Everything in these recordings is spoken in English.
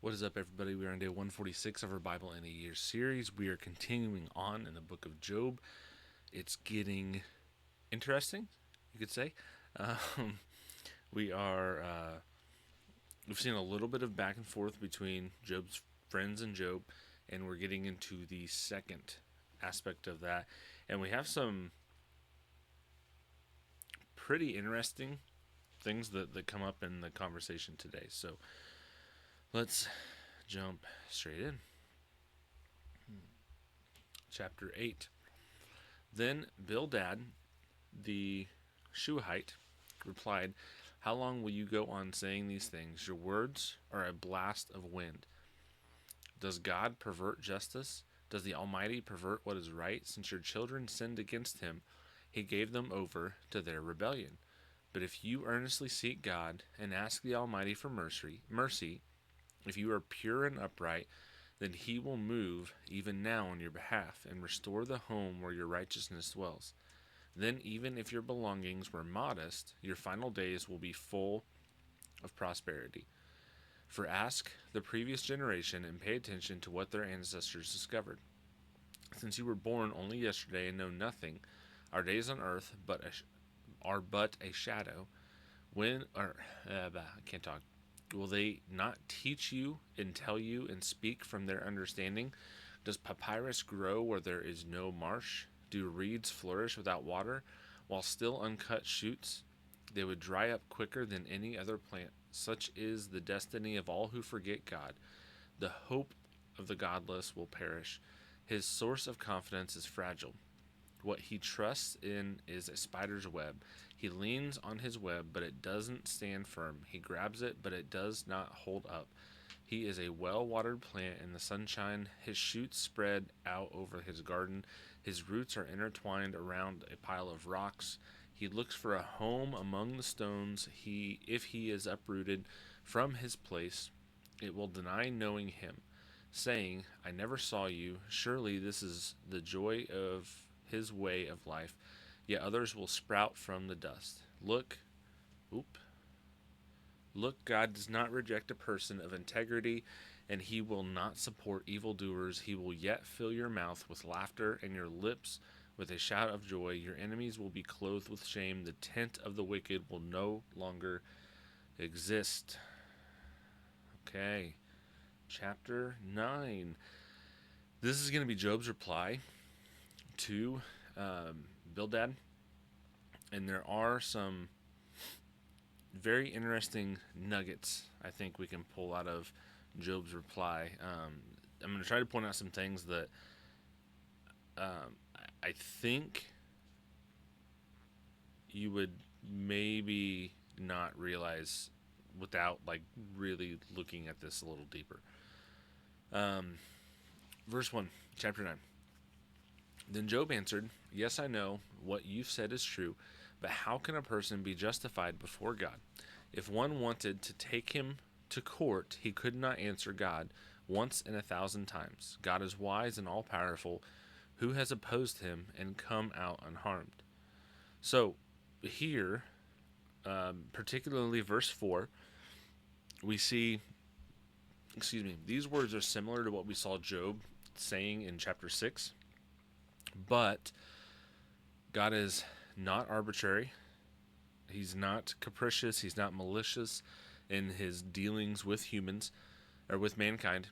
What is up, everybody? We are on day 146 of our Bible in a Year series. We are continuing on in the book of Job. It's getting interesting, you could say. Um, we are, we've seen a little bit of back and forth between Job's friends and Job, and we're getting into the second aspect of that. And we have some pretty interesting things that come up in the conversation today. So let's jump straight in. Chapter 8. Then Bildad, the Shuhite, replied, "How long will you go on saying these things? Your words are a blast of wind. Does God pervert justice? Does the Almighty pervert what is right? Since your children sinned against him, he gave them over to their rebellion. But if you earnestly seek God and ask the Almighty for mercy, if you are pure and upright, then he will move even now on your behalf and restore the home where your righteousness dwells. Then, even if your belongings were modest, your final days will be full of prosperity. For ask the previous generation and pay attention to what their ancestors discovered. Since you were born only yesterday and know nothing, our days on earth are but a shadow. I can't talk. Will they not teach you and tell you and speak from their understanding? Does papyrus grow where there is no marsh? Do reeds flourish without water? While still uncut shoots, they would dry up quicker than any other plant. Such is the destiny of all who forget God. The hope of the godless will perish. His source of confidence is fragile. What he trusts in is a spider's web. He leans on his web, but it doesn't stand firm. He grabs it, but it does not hold up. He is a well-watered plant in the sunshine. His shoots spread out over his garden. His roots are intertwined around a pile of rocks. He looks for a home among the stones. If he is uprooted from his place, it will deny knowing him, saying, I never saw you. Surely this is the joy of his way of life. Yet others will sprout from the dust. Look, God does not reject a person of integrity, and he will not support evildoers. He will yet fill your mouth with laughter and your lips with a shout of joy. Your enemies will be clothed with shame. The tent of the wicked will no longer exist. Okay, chapter 9. This is going to be Job's reply to Bildad, and there are some very interesting nuggets I think we can pull out of Job's reply. I'm going to try to point out some things that I think you would maybe not realize without really looking at this a little deeper. Verse 1, chapter 9. Then Job answered, Yes, I know what you've said is true, but how can a person be justified before God? If one wanted to take him to court, he could not answer God once in 1,000 times. God is wise and all-powerful. Who has opposed him and come out unharmed? So here, particularly verse 4, we see, these words are similar to what we saw Job saying in chapter 6. But God is not arbitrary. He's not capricious. He's not malicious in his dealings with humans or with mankind.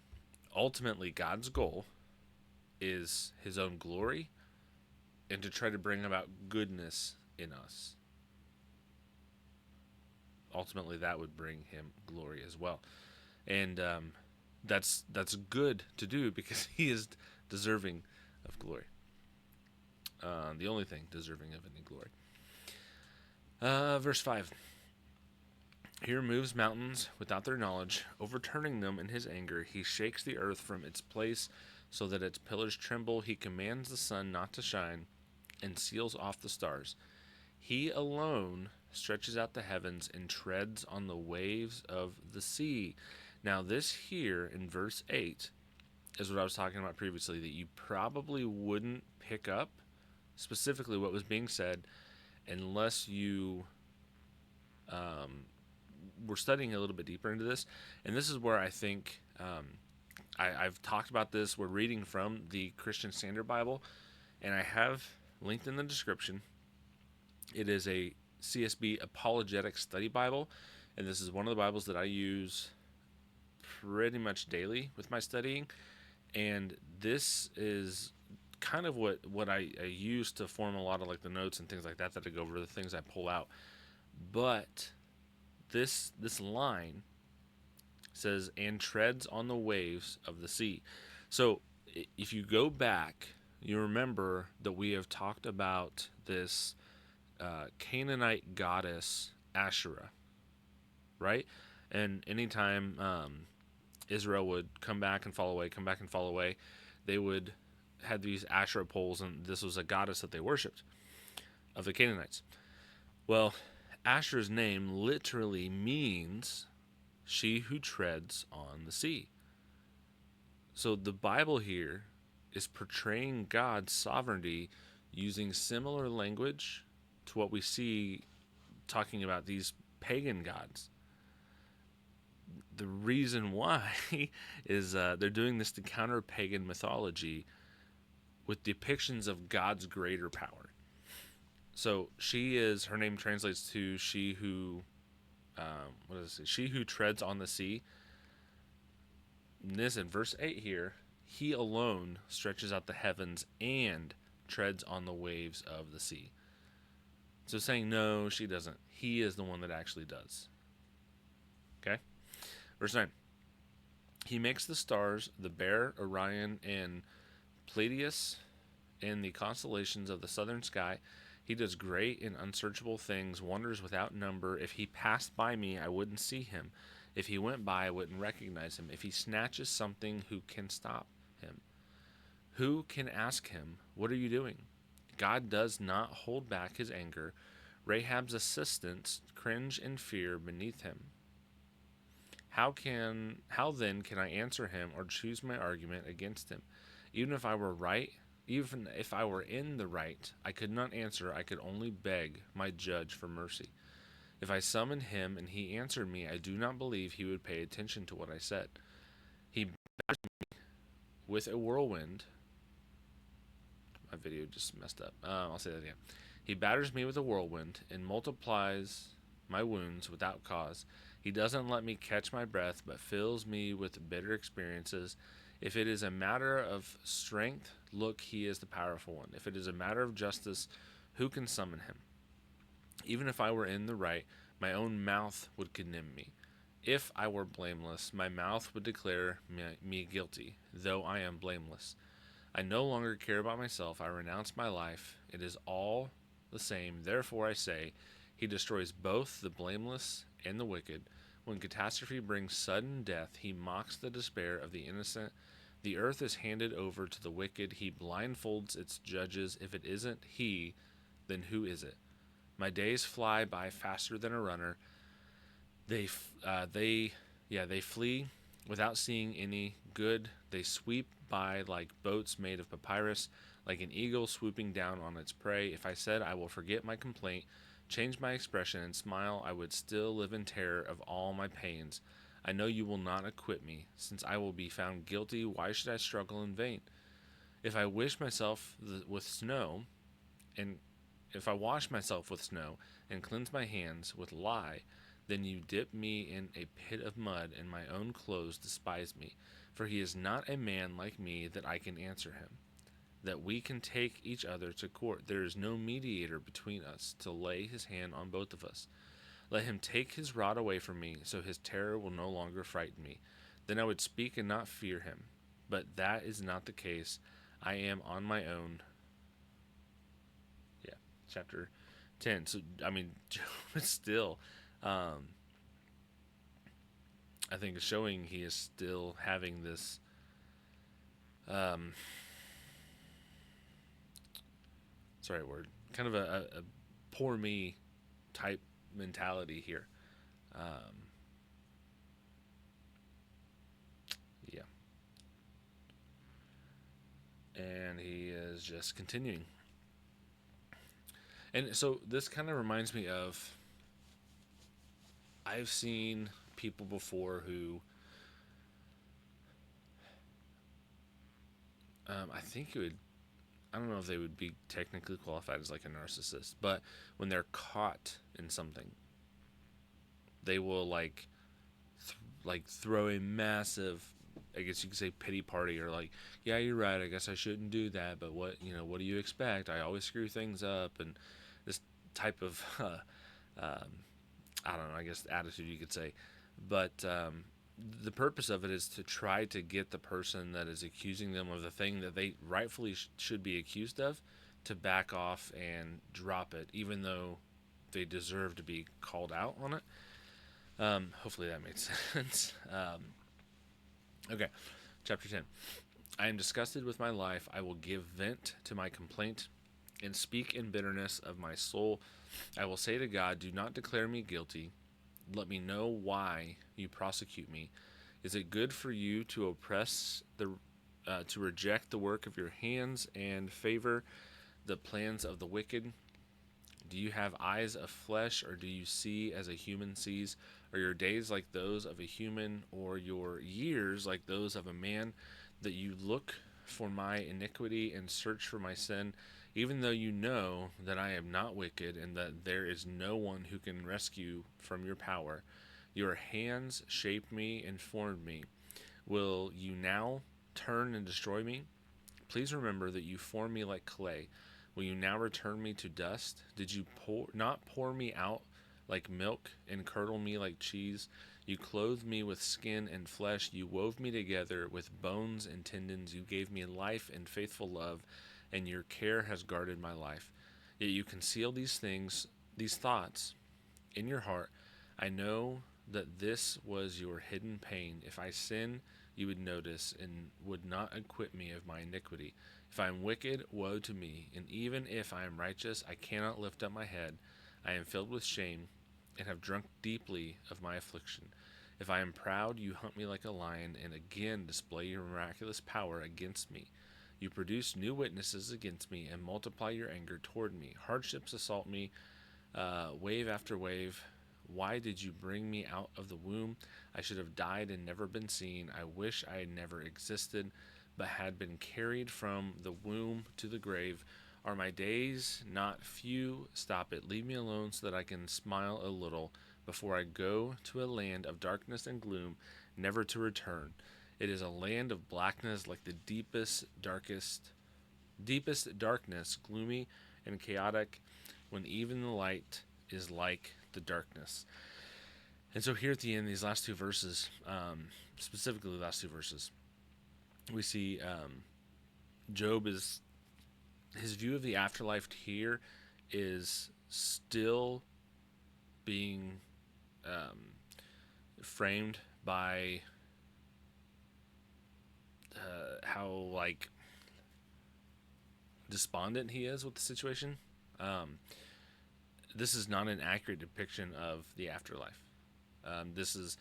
Ultimately, God's goal is his own glory and to try to bring about goodness in us. Ultimately, that would bring him glory as well. And that's good to do because he is deserving of glory. The only thing deserving of any glory. Verse 5. He removes mountains without their knowledge, overturning them in his anger. He shakes the earth from its place so that its pillars tremble. He commands the sun not to shine and seals off the stars. He alone stretches out the heavens and treads on the waves of the sea. Now this here in verse 8 is what I was talking about previously, that you probably wouldn't pick up specifically what was being said unless you were studying a little bit deeper into this. And this is where I think I've talked about this. We're reading from the Christian Standard Bible, and I have linked in the description. It is a CSB apologetic study Bible, and this is one of the Bibles that I use pretty much daily with my studying. And this is kind of what I use to form a lot of like the notes and things like that I go over, the things I pull out. But this line says, and treads on the waves of the sea. So if you go back, you remember that we have talked about this Canaanite goddess Asherah, right? And anytime Israel would come back and fall away, they would had these Asherah poles, and this was a goddess that they worshipped of the Canaanites. Well, Asherah's name literally means she who treads on the sea. So the Bible here is portraying God's sovereignty using similar language to what we see talking about these pagan gods. The reason why is they're doing this to counter pagan mythology with depictions of God's greater power. So her name translates to she who, what does it say? She who treads on the sea. And this in verse 8 here, he alone stretches out the heavens and treads on the waves of the sea. So saying no, she doesn't. He is the one that actually does. Okay? Verse 9. He makes the stars, the Bear, Orion, and Pleiades, and the constellations of the southern sky. He does great and unsearchable things, wonders without number. If he passed by me, I wouldn't see him. If he went by, I wouldn't recognize him. If he snatches something, who can stop him? Who can ask him, what are you doing? God does not hold back his anger. Rahab's assistants cringe in fear beneath him. How then can I answer him or choose my argument against him? Even if I were in the right, I could not answer. I could only beg my judge for mercy. If I summoned him and he answered me, I do not believe he would pay attention to what I said. He batters me with a whirlwind. My video just messed up. I'll say that again. He batters me with a whirlwind and multiplies my wounds without cause. He doesn't let me catch my breath, but fills me with bitter experiences. If it is a matter of strength, look, he is the powerful one. If it is a matter of justice, who can summon him? Even if I were in the right, my own mouth would condemn me. If I were blameless, my mouth would declare me guilty, though I am blameless. I no longer care about myself. I renounce my life. It is all the same. Therefore I say, he destroys both the blameless and the wicked. When catastrophe brings sudden death, he mocks the despair of the innocent. The earth is handed over to the wicked. He blindfolds its judges. If it isn't he, then who is it? My days fly by faster than a runner. They flee without seeing any good. They sweep by like boats made of papyrus, like an eagle swooping down on its prey. If I said I will forget my complaint, change my expression and smile, I would still live in terror of all my pains. I know you will not acquit me. Since I will be found guilty, why should I struggle in vain? If I wish myself with snow, and if I wash myself with snow and cleanse my hands with lye, then you dip me in a pit of mud, and my own clothes despise me. For he is not a man like me that I can answer him, that we can take each other to court. There is no mediator between us to lay his hand on both of us. Let him take his rod away from me, so his terror will no longer frighten me. Then I would speak and not fear him. But that is not the case. I am on my own. Yeah, chapter 10. So, I mean, Job is still, I think, is showing he is still having this, kind of a poor me type mentality here. Yeah. And he is just continuing. And so this kind of reminds me of, I've seen people before who I think it would. I don't know if they would be technically qualified as like a narcissist, but when they're caught in something, they will like throw a massive, I guess you could say, pity party, or like, yeah, you're right, I guess I shouldn't do that, but what do you expect, I always screw things up, and this type of I don't know, I guess attitude you could say. But the purpose of it is to try to get the person that is accusing them of the thing that they rightfully should be accused of to back off and drop it, even though they deserve to be called out on it. Hopefully that made sense. Okay, chapter 10. I am disgusted with my life. I will give vent to my complaint and speak in bitterness of my soul. I will say to God, do not declare me guilty. Let me know why you prosecute me. Is it good for you to oppress to reject the work of your hands and favor the plans of the wicked? Do you have eyes of flesh, or do you see as a human sees? Are your days like those of a human, or your years like those of a man, that you look for my iniquity and search for my sin, even though you know that I am not wicked and that there is no one who can rescue from your power? Your hands shaped me and formed me. Will you now turn and destroy me? Please remember that you formed me like clay. Will you now return me to dust? Did you not pour me out like milk and curdle me like cheese? You clothed me with skin and flesh. You wove me together with bones and tendons. You gave me life and faithful love, and your care has guarded my life. Yet you conceal these things, these thoughts, in your heart. I know that this was your hidden pain. If I sin, you would notice and would not acquit me of my iniquity. If I am wicked, woe to me. And even if I am righteous, I cannot lift up my head. I am filled with shame and have drunk deeply of my affliction. If I am proud, you hunt me like a lion and again display your miraculous power against me. You produce new witnesses against me and multiply your anger toward me. Hardships assault me, wave after wave. Why did you bring me out of the womb? I should have died and never been seen. I wish I had never existed, but had been carried from the womb to the grave. Are my days not few? Stop it. Leave me alone so that I can smile a little before I go to a land of darkness and gloom, never to return. It is a land of blackness, like the deepest darkness, gloomy and chaotic, when even the light is like the darkness. And so here at the end, these last two verses, specifically the last two verses, we see Job is, his view of the afterlife here is still being framed by how like despondent he is with the situation. This is not an accurate depiction of the afterlife. This is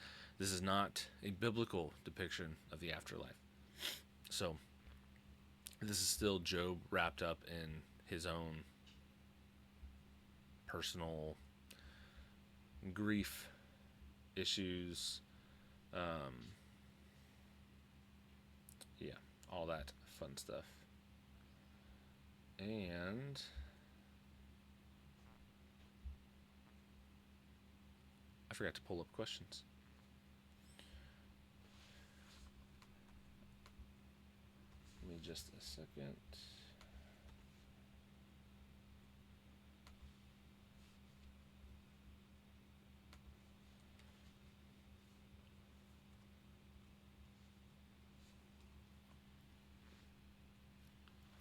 not a biblical depiction of the afterlife. So this is still Job wrapped up in his own personal grief issues, um, yeah, all that fun stuff. And I forgot to pull up questions. Give me just a second.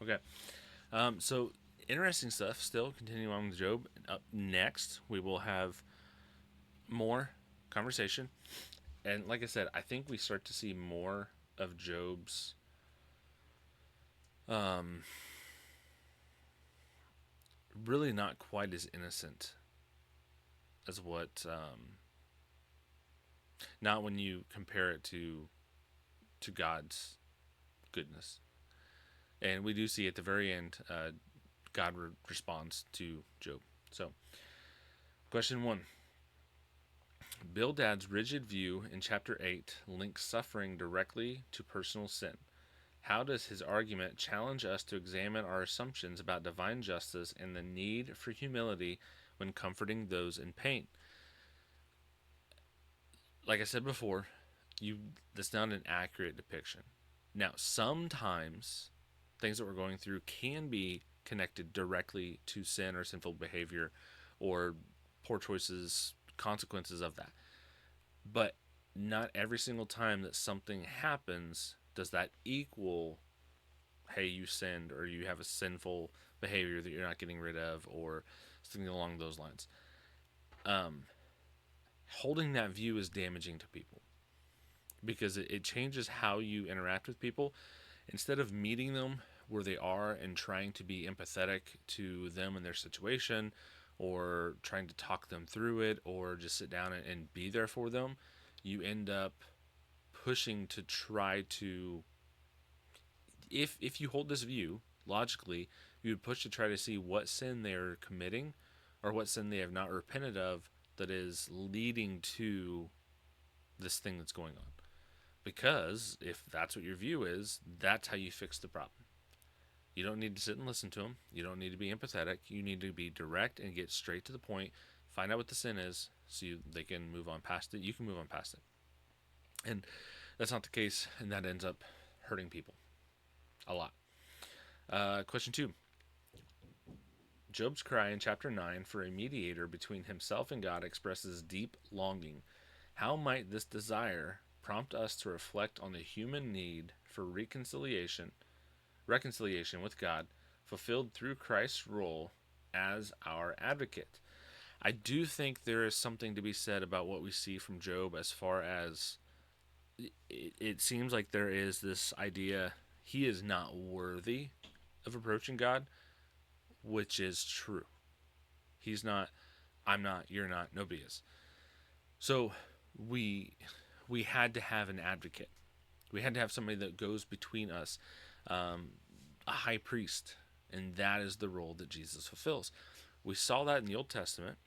Okay. So interesting stuff. Still continuing on with Job. Up next, we will have more conversation, and like I said, I think we start to see more of Job's um, really not quite as innocent as what not when you compare it to God's goodness. And we do see at the very end, God responds to Job. So, question 1. Bildad's rigid view in chapter 8 links suffering directly to personal sin. How does his argument challenge us to examine our assumptions about divine justice and the need for humility when comforting those in pain? Like I said before, that's not an accurate depiction. Now, sometimes things that we're going through can be connected directly to sin or sinful behavior or poor choices, consequences of that. But not every single time that something happens does that equal, hey, you sinned or you have a sinful behavior that you're not getting rid of or something along those lines. Holding that view is damaging to people because it changes how you interact with people. Instead of meeting them where they are and trying to be empathetic to them and their situation, or trying to talk them through it, or just sit down and be there for them, you end up pushing to try to, if you hold this view logically, you would push to try to see what sin they're committing or what sin they have not repented of that is leading to this thing that's going on. Because if that's what your view is, that's how you fix the problem. You don't need to sit and listen to them. You don't need to be empathetic. You need to be direct and get straight to the point. Find out what the sin is so they can move on past it. You can move on past it. And that's not the case, and that ends up hurting people a lot. Question 2. Job's cry in chapter 9 for a mediator between himself and God expresses deep longing. How might this desire prompt us to reflect on the human need for reconciliation with God, fulfilled through Christ's role as our advocate? I do think there is something to be said about what we see from Job as far as it seems like there is this idea he is not worthy of approaching God, which is true. He's not, I'm not, you're not, nobody is. So we had to have an advocate. We had to have somebody that goes between us, a high priest, and that is the role that Jesus fulfills. We saw that in the Old Testament.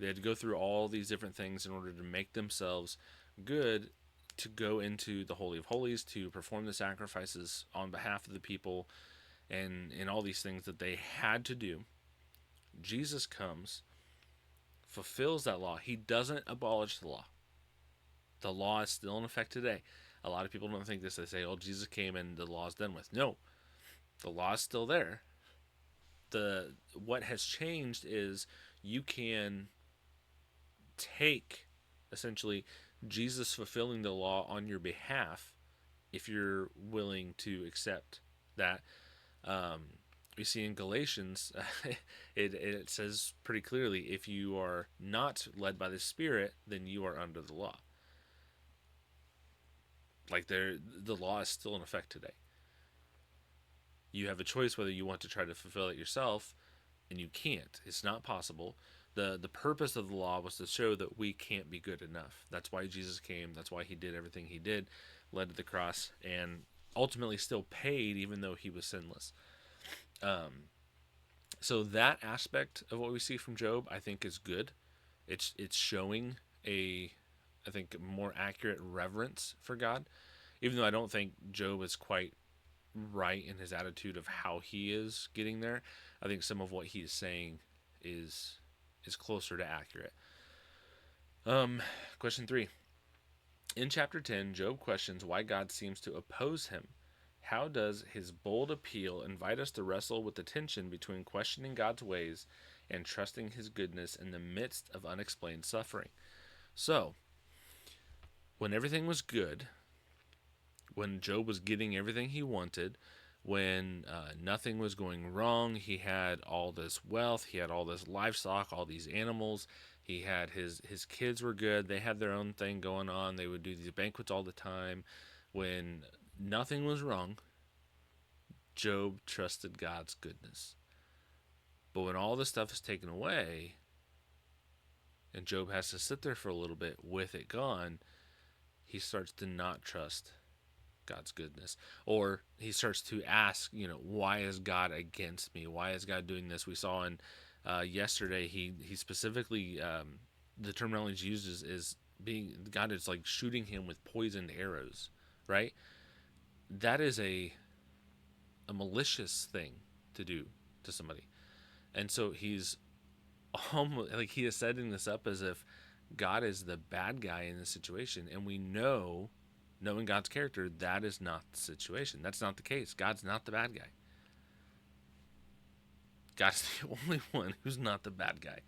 They had to go through all these different things in order to make themselves good to go into the Holy of Holies, to perform the sacrifices on behalf of the people, and all these things that they had to do. Jesus comes, fulfills that law. He doesn't abolish the law. The law is still in effect today. A lot of people don't think this. They say, oh, Jesus came and the law is done with. No, the law is still there. What has changed is you can take, essentially, Jesus fulfilling the law on your behalf if you're willing to accept that. We see in Galatians, it says pretty clearly, if you are not led by the Spirit, then you are under the law. Like the law is still in effect today. You have a choice whether you want to try to fulfill it yourself, and you can't. It's not possible. The purpose of the law was to show that we can't be good enough. That's why Jesus came. That's why he did everything he did, led to the cross, and ultimately still paid even though he was sinless. So that aspect of what we see from Job, I think, is good. It's showing I think, more accurate reverence for God, even though I don't think Job is quite right in his attitude of how he is getting there. I think some of what he is saying is closer to accurate. Question 3. In chapter 10, Job questions why God seems to oppose him. How does his bold appeal invite us to wrestle with the tension between questioning God's ways and trusting his goodness in the midst of unexplained suffering? So, when everything was good, when Job was getting everything he wanted, when nothing was going wrong, he had all this wealth, he had all this livestock, all these animals, he had his kids were good, they had their own thing going on, they would do these banquets all the time. When nothing was wrong, Job trusted God's goodness. But when all this stuff is taken away, and Job has to sit there for a little bit with it gone, he starts to not trust God's goodness. Or he starts to ask, why is God against me? Why is God doing this? We saw in yesterday, he specifically, the terminology used is being, God is like shooting him with poisoned arrows, right? that is a malicious thing to do to somebody. And so he's almost like he is setting this up as if God is the bad guy in this situation. And we know, knowing God's character, that is not the situation. That's not the case. God's not the bad guy. God's the only one who's not the bad guy.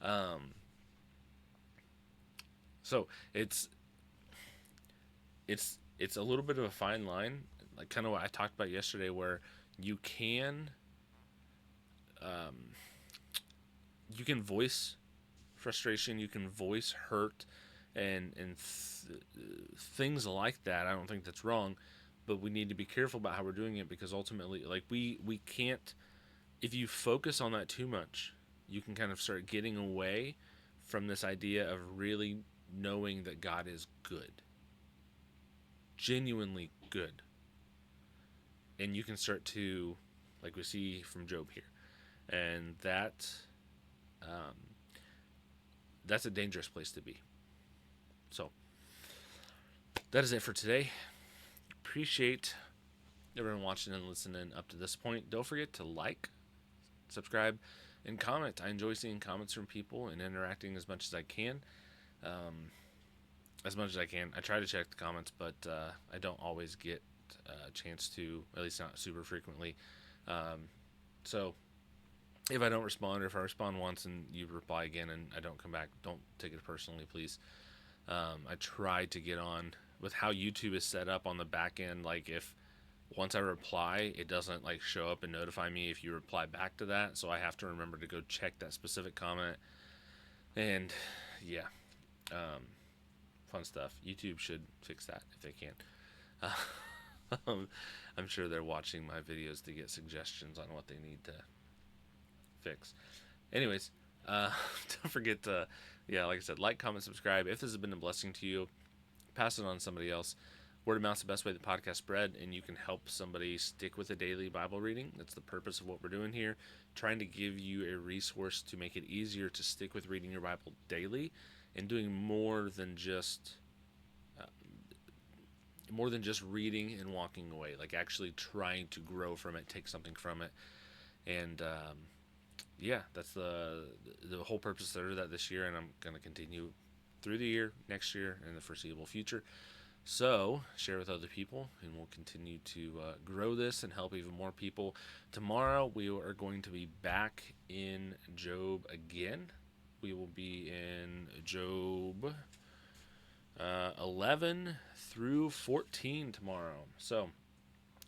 Um, so it's a little bit of a fine line, like kind of what I talked about yesterday, where you can you can voice frustration, you can voice hurt, and things like that. I don't think that's wrong, but we need to be careful about how we're doing it, because ultimately, like we can't. If you focus on that too much, you can kind of start getting away from this idea of really knowing that God is good, genuinely good, and you can start to, like we see from Job here, and um, that's a dangerous place to be. So that is it for today. Appreciate everyone watching and listening up to this point. Don't forget to like, subscribe, and comment. I enjoy seeing comments from people and interacting as much as I can. As much as I can. I try to check the comments, but I don't always get a chance to, at least not super frequently. So if I don't respond, or if I respond once and you reply again and I don't come back, don't take it personally, please. I try to get on with how YouTube is set up on the back end. Like, if once I reply, it doesn't like show up and notify me if you reply back to that. So I have to remember to go check that specific comment. And yeah, fun stuff. YouTube should fix that if they can. I'm sure they're watching my videos to get suggestions on what they need to fix. Anyways, don't forget to, yeah, like I said, like, comment, subscribe. If this has been a blessing to you, pass it on to somebody else. Word of mouth's the best way the podcast spread, and you can help somebody stick with a daily Bible reading. That's the purpose of what we're doing here, trying to give you a resource to make it easier to stick with reading your Bible daily and doing more than just reading and walking away. Like, actually trying to grow from it, take something from it, and yeah, that's the whole purpose of that this year, and I'm going to continue through the year, next year, and the foreseeable future. So share with other people, and we'll continue to grow this and help even more people. Tomorrow we are going to be back in Job again. We will be in Job 11 through 14 tomorrow. So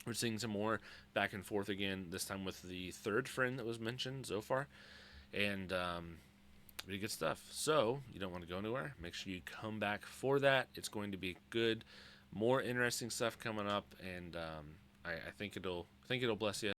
we're seeing some more back and forth again, this time with the third friend that was mentioned, Zophar. And pretty good stuff. So you don't want to go anywhere. Make sure you come back for that. It's going to be good. More interesting stuff coming up, and I think it'll bless you.